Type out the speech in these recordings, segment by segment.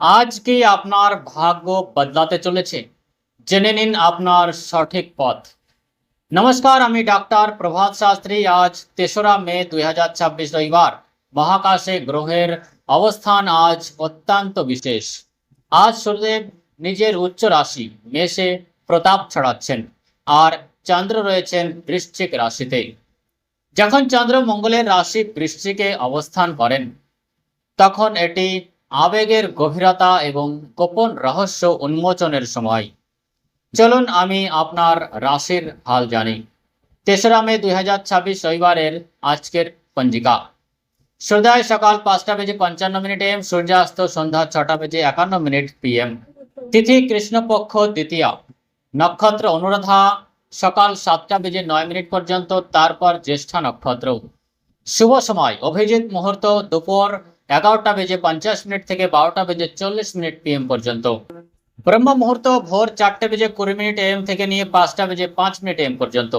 আজ কি আপনার ভাগ্য বদলাতে চলেছে? জেনে নিন আপনার সঠিক পথ। নমস্কার, আমি ডাক্তার প্রভাত শাস্ত্রী। আজ ৩রা মে ২০২৬ রবিবার। মহাকাশে গ্রহের অবস্থান আজ অত্যন্ত বিশেষ। আজ সূর্যদেব নিজের উচ্চ রাশি মেষে প্রতাপ ছড়াচ্ছেন, আর চন্দ্র রয়েছেন বৃশ্চিক রাশিতে। যখন চন্দ্র মঙ্গলের রাশি বৃশ্চিকে অবস্থান করেন, তখন এটি আবেগের গভীরতা এবং গোপন রহস্য উন্মোচনের সময়। চলুন আমি আপনার রাশির হাল জানি। ৩রা মে ২০২৬ রবিবারের আজকের পঞ্জিকা। সূর্যোদয় সকাল ৫টা বেজে ৫৫ AM, সূর্যাস্ত সন্ধ্যা ৬টা বেজে ৫১ PM। তিথি কৃষ্ণপক্ষ দ্বিতীয়া, নক্ষত্র অনুরাধা সকাল ৭টা বেজে ৯ পর্যন্ত, তারপর জ্যেষ্ঠা নক্ষত্র। শুভ সময় অভিজিৎ মুহূর্ত দুপুর ১১টা বেজে ৫০ থেকে ১২টা বেজে ৪০ PM পর্যন্ত। ব্রহ্ম মুহূর্ত ভোর ৪টে বেজে ২০ AM থেকে নিয়ে ৫টা বেজে ৫ AM পর্যন্ত।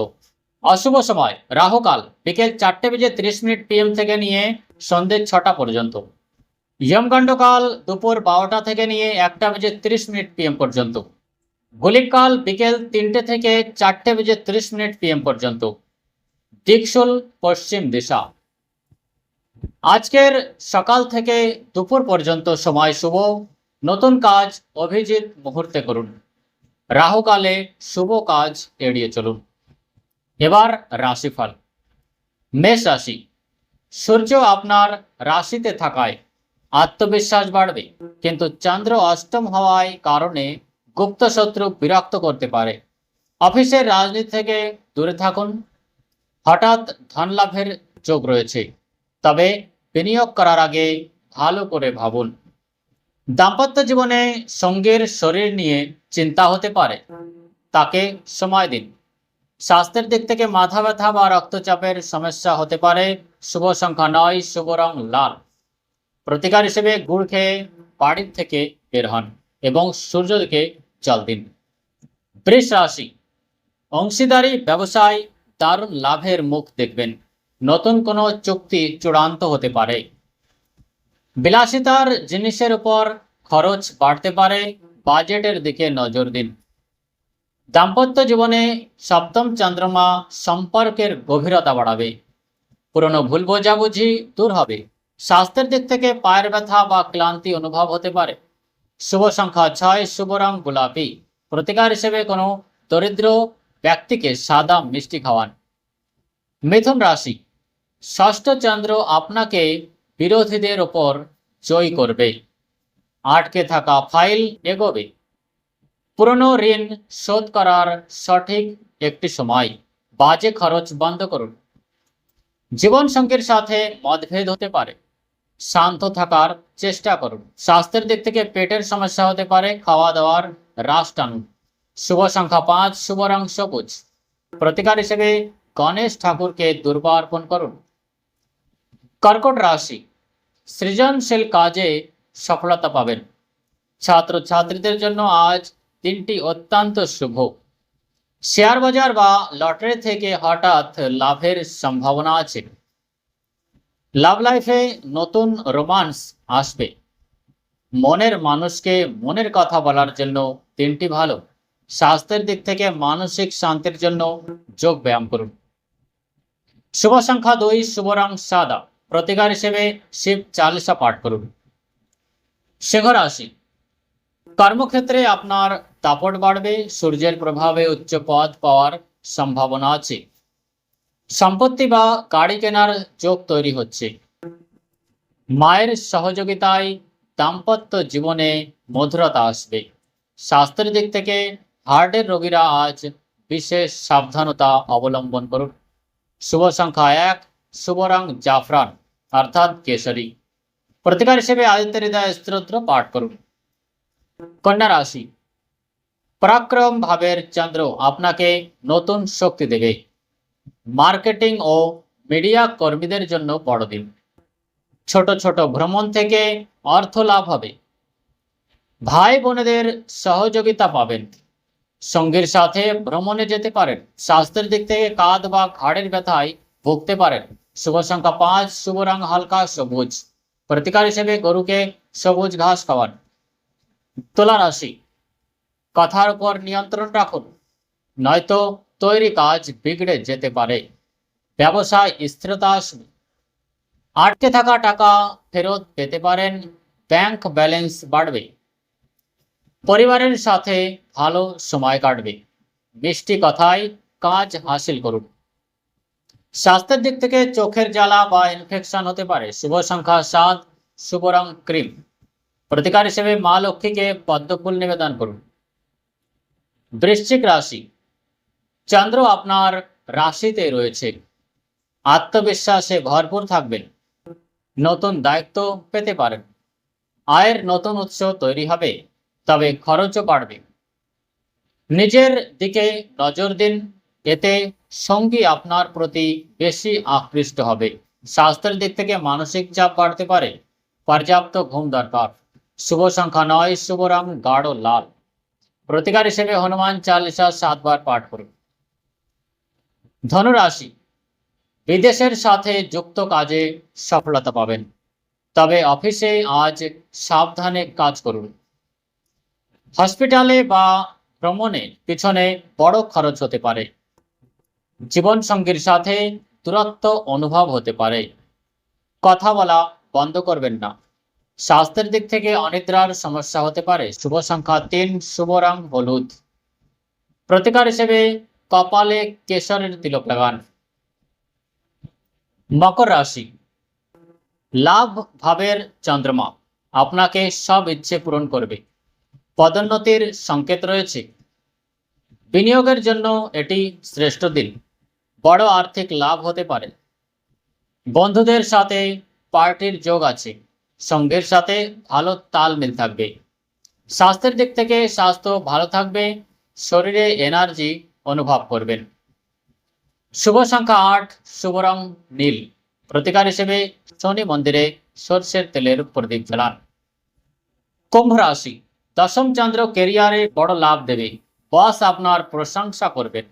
অশুভ সময় রাহুকাল বিকেল ৪টে বেজে ৩০ PM থেকে নিয়ে সন্ধ্যে ৬টা পর্যন্ত। যমগণ্ডকাল দুপুর ১২টা থেকে নিয়ে ১টা বেজে ৩০ PM পর্যন্ত। গুলিকাল বিকেল ৩টে থেকে ৪টে বেজে ৩০ PM পর্যন্ত। দিকশুল পশ্চিম দিশা। আজকের সকাল থেকে দুপুর পর্যন্ত সময় শুভ। নতুন কাজ অভিজিৎ মুহূর্তে করুন। রাহুকালে শুভ কাজ এড়িয়ে চলুন। এবার রাশিফল। মেষ রাশি। সূর্য আপনার রাশিতে থাকায় আত্মবিশ্বাস বাড়বে, কিন্তু চন্দ্র অষ্টম হওয়ায় কারণে গুপ্ত শত্রু বিরক্ত করতে পারে। অফিসের রাজনীতি থেকে দূরে থাকুন। হঠাৎ ধন লাভের যোগ রয়েছে, তবে বিনিয়োগ করার আগে ভালো করে ভাবুন। দাম্পত্য জীবনে সঙ্গীর শরীর নিয়ে চিন্তা হতে পারে, তাকে সময় দিন। স্বাস্থ্যের দিক থেকে মাথা ব্যথা বা রক্তচাপের সমস্যা হতে পারে। শুভ সংখ্যা ৯, শুভ রং লাল। প্রতিকার হিসেবে গুড় খেয়ে বাড়ির থেকে বের হন এবং সূর্যকে জল দিন। বৃষ রাশি। অংশীদারি ব্যবসায় দারুণ লাভের মুখ দেখবেন। নতুন কোনো চুক্তি চূড়ান্ত হতে পারে। বিলাসিতার জিনিসের উপর খরচ বাড়তে পারে, বাজেটের দিকে নজর দিন। দাম্পত্য জীবনে সপ্তম চন্দ্রমা সম্পর্কের গভীরতা বাড়াবে। পুরনো ভুল বোঝাবুঝি দূর হবে। স্বাস্থ্যের দিক থেকে পায়ের ব্যথা বা ক্লান্তি অনুভব হতে পারে। শুভ সংখ্যা ৬, শুভ রং গোলাপি। প্রতিকার হিসেবে কোনো দরিদ্র ব্যক্তিকে সাদা মিষ্টি খাওয়ান। মিথুন রাশি। ষষ্ঠ চন্দ্র আপনাকে বিরোধীদের ওপর জয় করবে। আটকে থাকা ফাইল এগোবে। পুরনো ঋণ শোধ করার সঠিক একটি সময়। বাজে খরচ বন্ধ করুন। জীবন সঙ্গীর সাথে মতভেদ হতে পারে, শান্ত থাকার চেষ্টা করুন। স্বাস্থ্যের দিক থেকে পেটের সমস্যা হতে পারে, খাওয়া দাওয়ার হ্রাস টানুন। শুভ সংখ্যা ৫, শুভ রং সবুজ। প্রতিকার হিসেবে গণেশ ঠাকুরকে দুর্বা অর্পণ করুন। কর্কট রাশি। সৃজনশীল কাজে সফলতা পাবেন। ছাত্রছাত্রীদের জন্য আজ দিনটি অত্যন্ত শুভ। শেয়ার বাজার বা লটারি থেকে হঠাৎ লাভের সম্ভাবনা আছে। লাভ লাইফে নতুন রোমান্স আসবে। মনের মানুষকে মনের কথা বলার জন্য দিনটি ভালো। স্বাস্থ্যের দিক থেকে মানসিক শান্তির জন্য যোগ ব্যায়াম করুন। শুভ সংখ্যা ২, শুভ রং সাদা। প্রতিকার হিসেবে শিব চালিসা পাঠ করুন। সিংহ রাশি। কর্মক্ষেত্রে আপনার দাপট বাড়বে। সূর্যের প্রভাবে উচ্চ পদ পাওয়ার সম্ভাবনা আছে। সম্পত্তি বা গাড়ি কেনার যোগ তৈরি হচ্ছে। মায়ের সহযোগিতায় দাম্পত্য জীবনে মধুরতা আসবে। স্বাস্থ্যের দিক থেকে হার্টের রোগীরা আজ বিশেষ সাবধানতা অবলম্বন করুন। শুভ সংখ্যা ১, শুভ রং জাফরান অর্থাৎ কেশরী। প্রতিকার হিসেবে আদিত্য হৃদয় স্তোত্র পাঠ করুন। কন্যা রাশি। পরাক্রম ভাবের চন্দ্র আপনাকে নতুন শক্তি দেবে। মার্কেটিং ও মিডিয়া কর্মীদের জন্য বড় দিন। ছোট ছোট ভ্রমণ থেকে অর্থ লাভ হবে। ভাই বোনেদের সহযোগিতা পাবেন। সঙ্গীর সাথে ভ্রমণে যেতে পারেন। স্বাস্থ্যের দিক থেকে কাঁধ বা ঘাড়ের ব্যথায় ভুগতে পারেন। শুভ সংখ্যা ৫, শুভ রং হালকা সবুজ। প্রতিকার হিসেবে গরুকে সবুজ ঘাস খাওয়ান। তুলা রাশি, কথার উপর নিয়ন্ত্রণ রাখুন, নয়তো তৈরি কাজ বিগড়ে যেতে পারে। ব্যবসায় স্থিরতা আসবে, আটকে থাকা টাকা ফেরত পেতে পারেন, ব্যাংক ব্যালেন্স বাড়বে, পরিবারের সাথে ভালো সময় কাটবে, মিষ্টি কথায় কাজ হাসিল করুন। স্বাস্থ্যের দিক থেকে চোখের জ্বালা বা ইনফেকশন হতে পারে। শুভ সংখ্যা 7, শুভ রং ক্রিম। প্রতিকার হিসেবে মা লক্ষ্মীকে পদ্মফুল নিবেদন করুন। বৃশ্চিক রাশি, চন্দ্র আপনার রাশিতে রয়েছে, আত্মবিশ্বাসে ভরপুর থাকবেন, নতুন দায়িত্ব পেতে পারেন, আয়ের নতুন উৎস তৈরি হবে, তবে খরচও বাড়বে। নিজের দিকে নজর দিন, এতে সঙ্গী আপনার প্রতি বেশি আকৃষ্ট হবে। স্বাস্থ্যের দিক থেকে মানসিক চাপ বাড়তে পারে, পর্যাপ্ত ঘুম দরকার। শুভ সংখ্যা 9, শুভ রং গাঢ় লাল। প্রতিকার হিসেবে হনুমান চালিসা 7 বার পাঠ করুন। ধনুরাশি, বিদেশের সাথে যুক্ত কাজে সফলতা পাবেন, তবে অফিসে আজ সাবধানে কাজ করুন। হসপিটালে বা ভ্রমণের পিছনে বড় খরচ হতে পারে। জীবন সঙ্গীর সাথে দূরত্ব অনুভব হতে পারে, কথা বলা বন্ধ করবেন না। স্বাস্থ্যের দিক থেকে অনিদ্রার সমস্যা হতে পারে। শুভ সংখ্যা 3, শুভ রং হলুদ। প্রতিকার হিসেবে কপালে কেশরের তিলক লাগান। মকর রাশি, লাভ ভাবের চন্দ্রমা আপনাকে সব ইচ্ছে পূরণ করবে, পদোন্নতির সংকেত রয়েছে। বিনিয়োগের জন্য এটি শ্রেষ্ঠ দিন, বড় আর্থিক লাভ হতে পারে। বন্ধুদের সাথে পার্টির যোগ আছে, সঙ্গের সাথে ভালো তালমিল থাকবে। স্বাস্থ্যের দিক থেকে স্বাস্থ্য ভালো থাকবে, শরীরে এনার্জি অনুভব করবেন। শুভ সংখ্যা 8, শুভ রং নীল। প্রতিকার হিসেবে শনি মন্দিরে সর্ষের তেলের প্রদীপ জ্বালান। কুম্ভ রাশি, দশম চন্দ্র ক্যারিয়ারে বড় লাভ দেবে, বস আপনার প্রশংসা করবেন।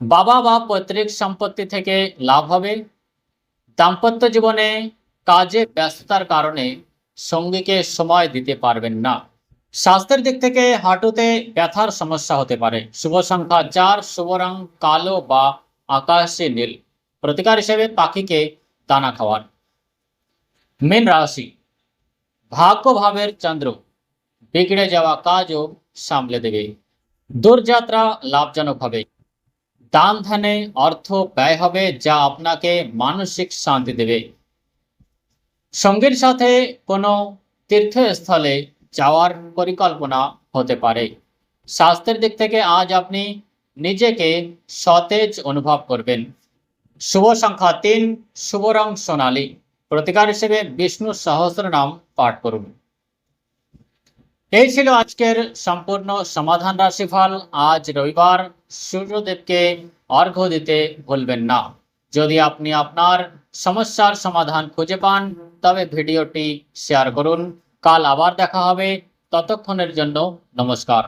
বাবা বা পৈতৃক সম্পত্তি থেকে লাভ হবে। দাম্পত্য জীবনে কাজে ব্যস্ততার কারণে সঙ্গীকে সময় দিতে পারবেন না। স্বাস্থ্যের দিক থেকে হাঁটুতে ব্যথার সমস্যা হতে পারে। শুভ সংখ্যা 4, শুভ রং কালো বা আকাশী নীল। প্রতিকার হিসেবে পাখিকে দানা খাওয়ান। মীন রাশি, ভাগ্য ভাবের চন্দ্র বিগড়ে যাওয়া কাজও সামলে দেবে। দূরযাত্রা লাভজনক হবে। দান ধ্যানে অর্থ ব্যয় হবে, যা আপনাকে মানসিক শান্তি দেবে। সঙ্গীর সাথে কোনো তীর্থস্থলে যাওয়ার পরিকল্পনা হতে পারে। স্বাস্থ্যের দিক থেকে আজ আপনি নিজেকে সতেজ অনুভব করবেন। শুভ সংখ্যা 3, শুভ রং সোনালী। প্রতিকার হিসেবে বিষ্ণু সহস্রনাম পাঠ করুন। এই ছিল আজকের সম্পূর্ণ সমাধান রাশিফল। আজ রবিবার, সূর্যদেবকে অর্ঘ্য দিতে ভুলবেন না। যদি আপনি আপনার সমস্যার সমাধান খুঁজে পান তবে ভিডিওটি শেয়ার করুন। কাল আবার দেখা হবে, ততক্ষণের জন্য নমস্কার।